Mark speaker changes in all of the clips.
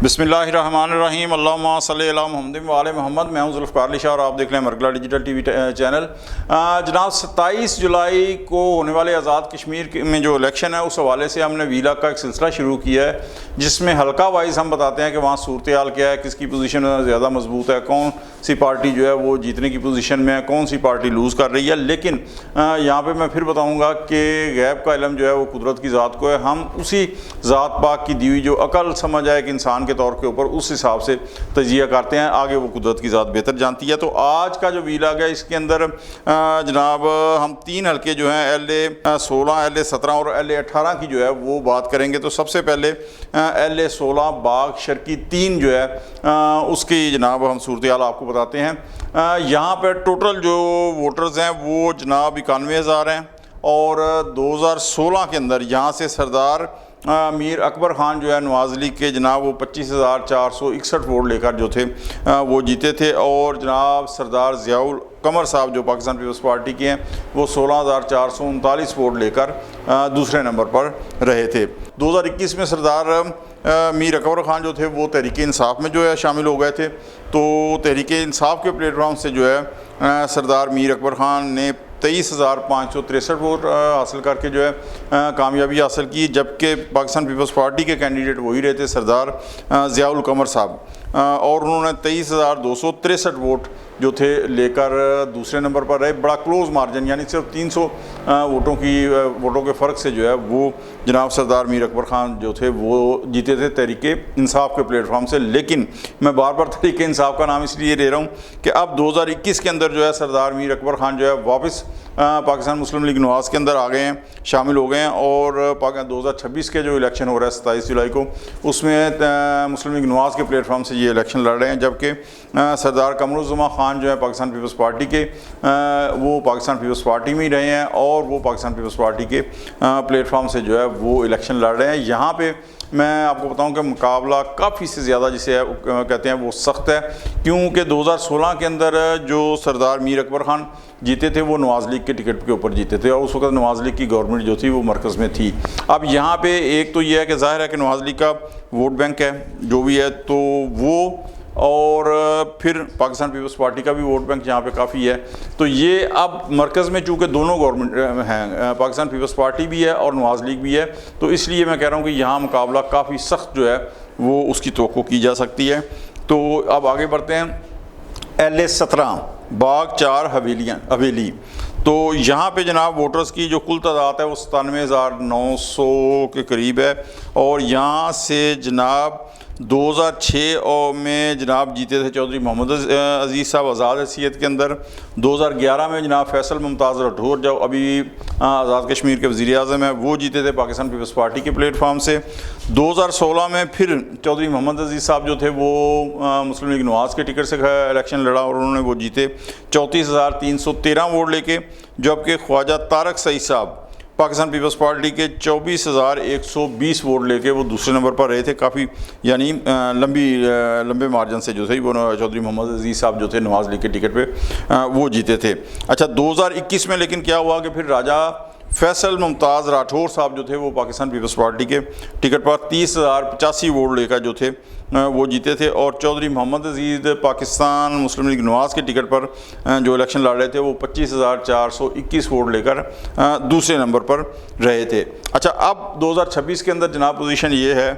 Speaker 1: बिस्मिल्लाहिर्रहमानिर्रहीम अल्लाहुम्मा सल्ली अला मुहम्मद व आले मोहम्मद। मैं हूं जुल्फ़िकार अली शाह और आप देख रहे हैं मरगला डिजिटल टीवी चैनल। जनाब 27 जुलाई को होने वाले आज़ाद कश्मीर में जो इलेक्शन है उस हवाले से हमने वीला का एक सिलसिला शुरू किया है, जिसमें हल्का वाइज हम बताते हैं कि वहाँ सूरत हाल क्या है, किसकी पोजीशन ज़्यादा मजबूत है, कौन सी पार्टी जो है वो जीतने की पोजीशन में है, कौन सी पार्टी लूज़ कर रही है। लेकिन यहाँ पर मैं फिर बताऊँगा कि गैब का इल्म जो है वो कुदरत की ज़ात को है। हम उसी ज़ात पाक की दी हुई जो अकल समझ आए कि इंसान के तौर के ऊपर उस हिसाब से तजिया करते हैं, आगे वो कुदरत की ज़ात बेहतर जानती है। तो आज का जो वीला है इसके अंदर जनाब हम 3 हल्के जो हैं LA-16, LA-17 और LA-18 की जो है वो बात करेंगे। तो सबसे पहले LA-16 बाग शर्की 3 जो है उसकी जनाब हम सूरत हाल आपको बताते हैं। यहाँ पर टोटल जो वोटर्स हैं वो जनाब 91,000 हैं और 2016 के अंदर यहाँ से सरदार मीर अकबर ख़ान जो है नवाज़ लीग के जनाब वो 25,461 वोट लेकर जो थे वो जीते थे। और जनाब सरदार ज़ियाउल कमर साहब जो पाकिस्तान पीपल्स पार्टी के हैं वो 16,439 वोट लेकर दूसरे नंबर पर रहे थे। 2021 में सरदार मीर अकबर ख़ान जो थे वो तहरीक इंसाफ में जो है शामिल हो गए थे। तो तहरीक इंसाफ के प्लेटफॉर्म से जो है सरदार मीर अकबर ख़ान ने 23,563 वोट हासिल करके जो है कामयाबी हासिल की, जबकि पाकिस्तान पीपल्स पार्टी के कैंडिडेट वही रहे थे सरदार ज़ियाउल कमर साहब, और उन्होंने 23,263 वोट जो थे लेकर दूसरे नंबर पर रहे। बड़ा क्लोज मार्जिन यानी सिर्फ 300 वोटों के फ़र्क से जो है वो जनाब सरदार मीर अकबर ख़ान जो थे वो जीते थे तहरीक इंसाफ के प्लेटफॉर्म से। लेकिन मैं बार बार तहरीक इंसाफ का नाम इसलिए ले रहा हूँ कि अब 2021 के अंदर जो है सरदार मीर अकबर ख़ान जो है वापस पाकिस्तान मुस्लिम लीग नवाज़ के अंदर आ गए हैं, शामिल हो गए हैं। और 2026 के जो इलेक्शन हो रहा है 27 जुलाई को, उसमें मुस्लिम लीग नवाज़ के प्लेटफॉर्म से ये इलेक्शन लड़ रहे हैं। जबकि सरदार कमरुज़्ज़मा ख़ान जो है पाकिस्तान पीपल्स पार्टी के वो पाकिस्तान पीपल्स पार्टी में ही रहे हैं और वो पाकिस्तान पीपल्स पार्टी के प्लेटफॉर्म से जो है वो इलेक्शन लड़ रहे हैं। यहाँ पे मैं आपको बताऊं कि मुकाबला काफ़ी से ज़्यादा जिसे कहते हैं वो सख्त है, क्योंकि 2016 के अंदर जो सरदार मीर अकबर ख़ान जीते थे वो नवाज़ लीग के टिकट के ऊपर जीते थे और उस वक्त नवाज़ लीग की गवर्नमेंट जो थी वो मरकज़ में थी। अब यहाँ पे एक तो ये है कि ज़ाहिर है कि नवाज़ लीग का वोट बैंक है जो भी है तो वो, और फिर पाकिस्तान पीपल्स पार्टी का भी वोट बैंक यहाँ पे काफ़ी है। तो ये अब मरकज़ में चूँकि दोनों गवर्नमेंट हैं, पाकिस्तान पीपल्स पार्टी भी है और नवाज़ लीग भी है, तो इसलिए मैं कह रहा हूँ कि यहाँ मुकाबला काफ़ी सख्त जो है वो उसकी तवक्को की जा सकती है। तो अब आगे बढ़ते हैं। LA-17 बाग 4 हवेली। तो यहाँ पे जनाब वोटर्स की जो कुल तादाद है वो 97,900 के करीब है और यहाँ से जनाब 2006 में जनाब जीते थे चौधरी मोहम्मद अजीज़ साहब आज़ाद हैसियत के अंदर। 2011 में जनाब फैसल मुमताज़ राठौर जो अभी आज़ाद कश्मीर के वज़ीर आज़म हैं वो जीते थे पाकिस्तान पीपल्स पार्टी के प्लेटफॉर्म से। 2016 में फिर चौधरी मोहम्मद अजीज़ साहब जो थे वो मुस्लिम लीग नवाज़ के टिकट से इलेक्शन लड़ा और उन्होंने वो जीते 34,313 वोट लेके, जबकि ख्वाजा तारक सईद साहब पाकिस्तान पीपल्स पार्टी के 24,120 वोट लेके वो दूसरे नंबर पर रहे थे। काफ़ी यानी लंबे मार्जिन से जो थे वो चौधरी मोहम्मद अजीज़ साहब जो थे नवाज़ लीग के टिकट पे वो जीते थे। अच्छा 2021 में लेकिन क्या हुआ कि फिर राजा फैसल मुमताज़ राठौर साहब जो थे वो पाकिस्तान पीपल्स पार्टी के टिकट पर 30,085 वोट लेकर जो थे वो जीते थे और चौधरी मोहम्मद अजीज़ पाकिस्तान मुस्लिम लीग नवाज़ के टिकट पर जो इलेक्शन लड़ रहे थे वो 25,421 वोट लेकर दूसरे नंबर पर रहे थे। अच्छा अब 2026 के अंदर जनाब पोजीशन ये है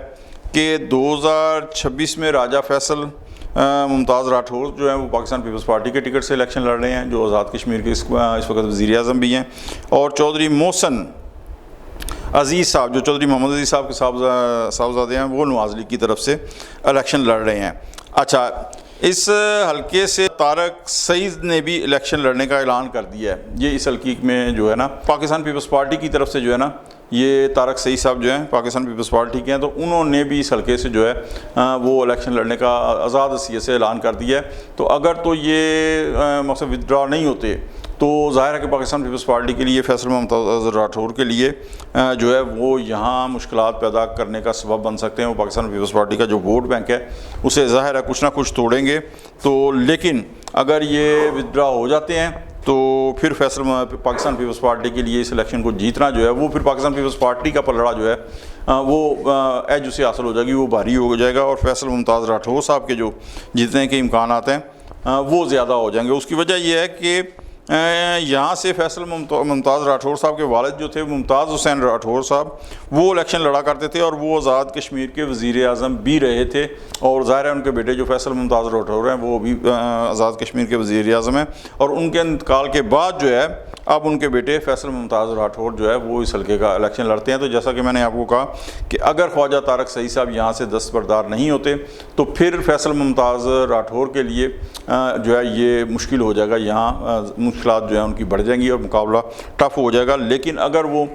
Speaker 1: कि 2026 में राजा फैसल मुमताज़ राठौर जो है वो पाकिस्तान पीपल्स पार्टी के टिकट से इलेक्शन लड़ रहे हैं, जो आज़ाद कश्मीर के इस वक्त वज़ीर आज़म भी हैं, और चौधरी मोहसन अजीज़ साहब जो चौधरी मोहम्मद अजीज़ साहब के साहबजादे हैं वो नवाज़ लीग की तरफ से इलेक्शन लड़ रहे हैं। अच्छा इस हल्के से तारक सईद ने भी इलेक्शन लड़ने का ऐलान कर दिया है। ये इस हल्के में जो है ना पाकिस्तान पीपल्स पार्टी की तरफ से जो है ना ये तारक सईद साहब जो हैं पाकिस्तान पीपल्स पार्टी के हैं, तो उन्होंने भी इस हल्के से जो है वो इलेक्शन लड़ने का आज़ाद हैसियत से ऐलान कर दिया है। तो अगर तो ये मकसद विदड्रॉ नहीं होते तो ज़ाहिर है कि पाकिस्तान पीपल्स पार्टी के लिए फैसल मुमताज़ राठौर के लिए जो है वो यहाँ मुश्किलात पैदा करने का सबब बन सकते हैं। वो पाकिस्तान पीपल्स पार्टी का जो वोट बैंक है उसे ज़ाहिर है कुछ ना कुछ तोड़ेंगे। तो लेकिन अगर ये विदड्रॉ हो जाते हैं तो फिर फैसल पाकिस्तान पीपल्स पार्टी के लिए इस इलेक्शन को जीतना जो है वो फिर पाकिस्तान पीपल्स पार्टी का पलड़ा जो है वो एज उसे हासिल हो जाएगी, वो भारी हो जाएगा और फैसल मुमताज़ राठौर साहब के जो जीतने के इम्कान हैं वो ज़्यादा हो जाएंगे। उसकी वजह यह है कि यहाँ से फैसल मुमताज़ राठौर साहब के वालिद जो थे मुमताज़ हुसैन राठौर साहब, वो इलेक्शन लड़ा करते थे और वो आज़ाद कश्मीर के वज़ीर आज़म भी रहे थे। और ज़ाहिर है उनके बेटे जो फैसल मुमताज़ राठौर हैं वो भी आज़ाद कश्मीर के वज़ीर आज़म हैं। और उनके इंतकाल के बाद जो है अब उनके बेटे फैसल मुमताज़ राठौर जो है वो इस हल्के का इलेक्शन लड़ते हैं। तो जैसा कि मैंने आपको कहा कि अगर ख्वाजा तारक सईद साहब यहाँ से दस्तबरदार नहीं होते तो फिर फैसल मुमताज़ राठौर के लिए जो है ये मुश्किल हो जाएगा, यहाँ मुश्किलात जो है उनकी बढ़ जाएंगी और मुकाबला टफ हो जाएगा। लेकिन अगर वो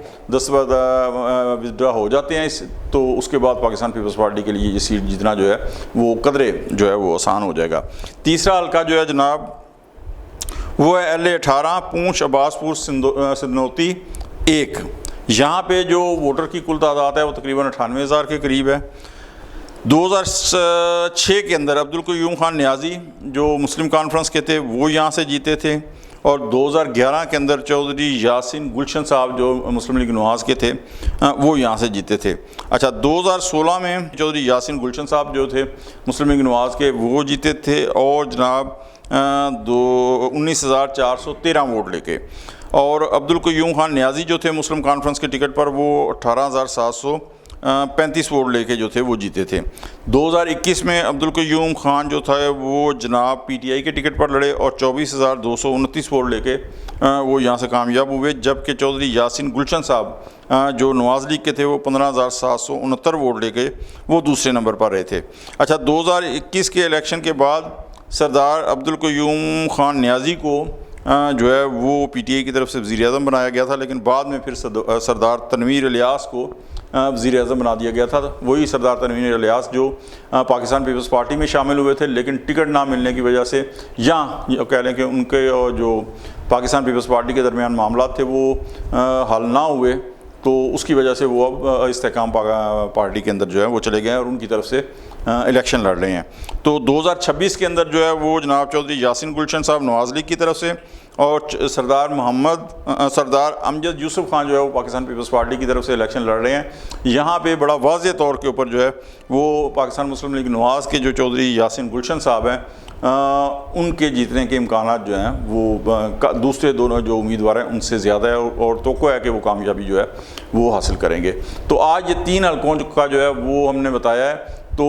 Speaker 1: विड्रा हो जाते हैं तो उसके बाद पाकिस्तान पीपल्स पार्टी के लिए ये सीट जीतना जो है वो कदरे जो है वो आसान हो जाएगा। तीसरा हल्का जो है जनाब वो है LA-18 पूंछ अब्बासपुर सिंधनौती 1। यहाँ पे जो वोटर की कुल तादाद है वो तकरीबन 98,000 के करीब है। 2006 के अंदर अब्दुल क़य्यूम खान नियाज़ी जो मुस्लिम कॉन्फ्रेंस के थे वो यहाँ से जीते थे और 2011 के अंदर चौधरी यासिन गुलशन साहब जो मुस्लिम लीग नवाज़ के थे वो यहाँ से जीते थे। अच्छा, 2016 में चौधरी यासिन गुलशन साहब जो थे मुस्लिम लीग नवाज़ के वो जीते थे और जनाब 19,413 वोट लेके। और अब्दुल क़य्यूम खान नियाज़ी जो थे मुस्लिम कॉन्फ्रेंस के टिकट पर वो 18,735 वोट लेके जो थे वो जीते थे। 2021 में अब्दुल क़य्यूम खान जो था वो जनाब PTI के टिकट पर लड़े और 24,229 वोट लेके वो यहाँ से कामयाब हुए, जबकि चौधरी यासिन गुलशन साहब जो नवाज़ लीग के थे वो 15,769 वोट लेके वो दूसरे नंबर पर रहे थे। अच्छा, 2021 के इलेक्शन के बाद सरदार अब्दुल क़य्यूम खान नियाज़ी को जो है वो PTI की तरफ से वज़ीर आज़म बनाया गया था, लेकिन बाद में फिर सरदार तनवीर इलियास को वज़ीर आज़म बना दिया गया था। वही सरदार तनवीर इलियास जो पाकिस्तान पीपल्स पार्टी में शामिल हुए थे, लेकिन टिकट ना मिलने की वजह से या कह लें कि उनके जो पाकिस्तान पीपल्स पार्टी के दरमियान मामला थे वो हल ना हुए, तो उसकी वजह से वो अब इस्तेकाम पार्टी के अंदर जो है वो चले गए हैं और उनकी तरफ से इलेक्शन लड़ रहे हैं। तो 2026 के अंदर जो है वो जनाब चौधरी यासिन गुलशन साहब नवाज़ लीग की तरफ से और सरदार अमजद यूसुफ खान जो है वो पाकिस्तान पीपल्स पार्टी की तरफ से इलेक्शन लड़ रहे हैं। यहाँ पे बड़ा वाज़ेह तौर के ऊपर जो है वो पाकिस्तान मुस्लिम लीग नवाज़ के जो चौधरी यासिन गुलशन साहब हैं उनके जीतने के इम्कानात जो हैं वो दूसरे दोनों जो उम्मीदवार हैं उनसे ज़्यादा है और तोक़्क़ो है कि वो कामयाबी जो है वो हासिल करेंगे। तो आज ये 3 हल्कों का जो है वो हमने बताया है। तो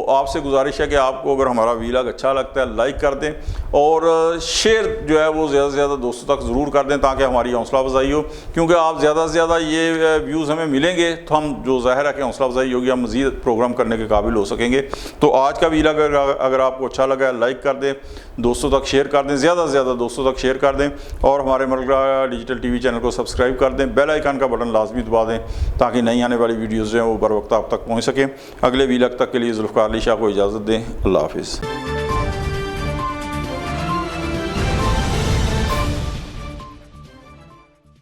Speaker 1: आपसे गुजारिश है कि आपको अगर हमारा वीलॉग अच्छा लगता है लाइक कर दें और शेयर जो है वो ज़्यादा से ज़्यादा दोस्तों तक ज़रूर कर दें ताकि हमारी हौसला अफजाई हो, क्योंकि आप ज़्यादा से ज़्यादा ये व्यूज़ हमें मिलेंगे तो हम जो ज़ाहिर है कि हौसला अफजाई होगी, हम मज़ीद प्रोग्राम करने के काबिल हो सकेंगे। तो आज का वीलॉग अगर आपको अच्छा लगा है लाइक कर दें, दोस्तों तक शेयर कर दें, ज़्यादा से ज़्यादा दोस्तों तक शेयर कर दें और हमारे मरगला डिजिटल TV चैनल को सब्सक्राइब कर दें, बेल आइकन का बटन लाजमी दबा दें ताकि नई आने वाली वीडियोज़ जो हैं वो बर वक्त आप तक पहुँच सकें। अगले वीलॉग तक के लिए ज़ुल्फ़िकार अली शाह को इजाज़त दें। अल्लाह हाफ़िज़।